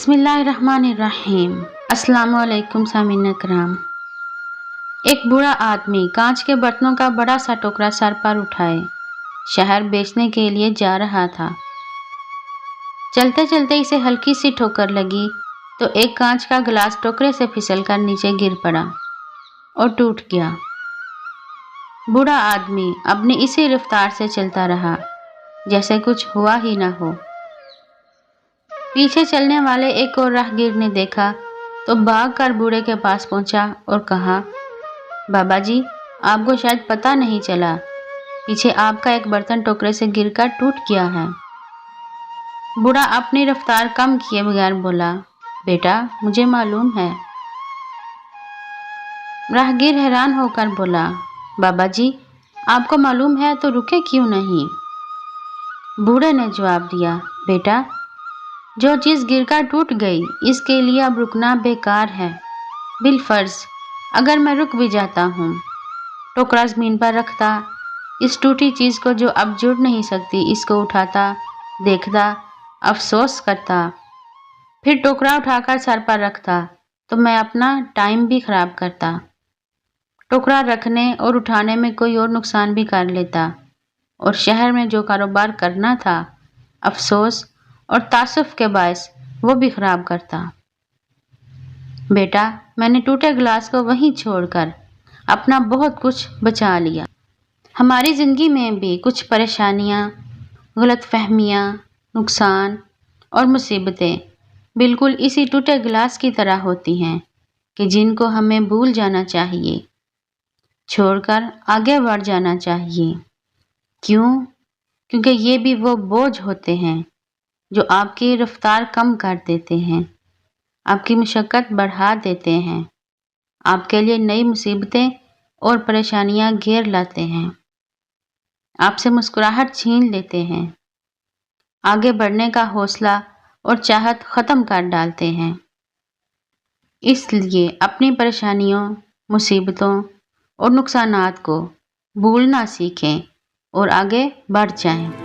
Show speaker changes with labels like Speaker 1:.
Speaker 1: बिस्मिल्लाहिर्रहमानिर्रहीम। अस्सलाम वालेकुम सामीन करम। एक बूढ़ा आदमी कांच के बर्तनों का बड़ा सा टोकरा सर पर उठाए शहर बेचने के लिए जा रहा था। चलते चलते इसे हल्की सी ठोकर लगी तो एक कांच का गिलास टोकरे से फिसलकर नीचे गिर पड़ा और टूट गया। बूढ़ा आदमी अपनी इसी रफ्तार से चलता रहा जैसे कुछ हुआ ही ना हो। पीछे चलने वाले एक और राहगीर ने देखा तो भागकर बूढ़े के पास पहुंचा और कहा, बाबा जी, आपको शायद पता नहीं चला, पीछे आपका एक बर्तन टोकरे से गिरकर टूट गया है। बूढ़ा अपनी रफ्तार कम किए बगैर बोला, बेटा, मुझे मालूम है। राहगीर हैरान होकर बोला, बाबा जी, आपको मालूम है तो रुके क्यों नहीं? बूढ़े ने जवाब दिया, बेटा, जो चीज़ गिरकर टूट गई इसके लिए अब रुकना बेकार है। बिलफर्ज अगर मैं रुक भी जाता हूँ, टोकरा ज़मीन पर रखता, इस टूटी चीज़ को जो अब जुड़ नहीं सकती इसको उठाता, देखता, अफसोस करता, फिर टोकरा उठाकर सर पर रखता तो मैं अपना टाइम भी ख़राब करता। टोकरा रखने और उठाने में कोई और नुकसान भी कर लेता और शहर में जो कारोबार करना था, अफसोस और तासुफ के बायस वो भी ख़राब करता। बेटा, मैंने टूटे गिलास को वहीं छोड़कर अपना बहुत कुछ बचा लिया। हमारी ज़िंदगी में भी कुछ परेशानियाँ, गलतफहमियाँ, नुकसान और मुसीबतें बिल्कुल इसी टूटे गिलास की तरह होती हैं कि जिनको हमें भूल जाना चाहिए, छोड़कर आगे बढ़ जाना चाहिए। क्यों? क्योंकि ये भी वो बोझ होते हैं जो आपकी रफ्तार कम कर देते हैं, आपकी मुशक्क़त बढ़ा देते हैं, आपके लिए नई मुसीबतें और परेशानियां घेर लाते हैं, आपसे मुस्कुराहट छीन लेते हैं, आगे बढ़ने का हौसला और चाहत ख़त्म कर डालते हैं। इसलिए अपनी परेशानियों, मुसीबतों और नुकसानात को भूलना सीखें और आगे बढ़ जाएं।